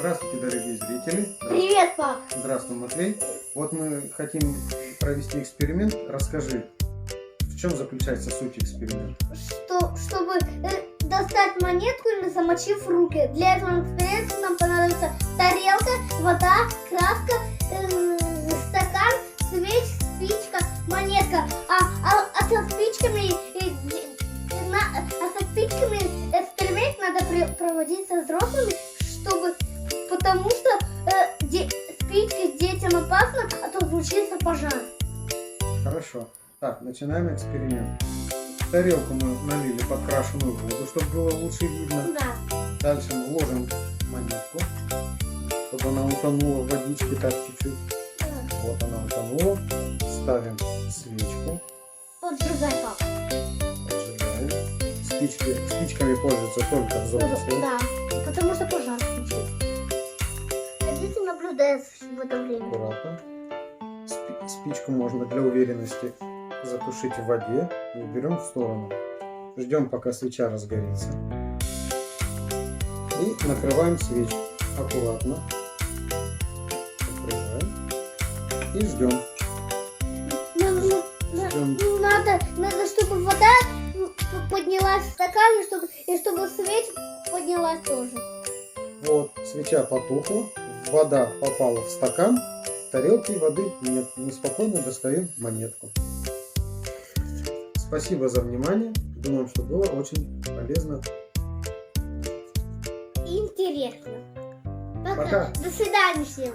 Здравствуйте, дорогие зрители. Привет, пап! Здравствуй, Матвей. Вот мы хотим провести эксперимент. Расскажи, в чем заключается суть эксперимента? Чтобы достать монетку, не замочив руки. Для этого эксперимента нам понадобится тарелка, вода, краска, стакан, спичка, монетка. А со спичками эксперимент надо проводить со взрослыми, потому что спички детям опасно, а то случится пожар. Хорошо. Так, начинаем эксперимент. В тарелку мы налили подкрашенную воду, чтобы было лучше видно. Да. Дальше мы ложим монетку, чтобы она утонула в водичке так чуть-чуть. Вот она утонула. Ставим свечку. Поджигай, папа. Поджигаем. Спичками пользуются только взрослые. Да, потому что пожар случится. Дети наблюдают в это время. Аккуратно. Спичку можно для уверенности затушить в воде и уберем в сторону. Ждем, пока свеча разгорится. И накрываем свечу аккуратно. Накрываем. И ждем. Надо, чтобы вода поднялась в стакан, и чтобы свеча поднялась тоже. Вот, свеча потухла, вода попала в стакан, в тарелке воды нет. Мы спокойно достаем монетку. Спасибо за внимание. Думаю, что было очень полезно. Интересно. Пока. До свидания всем.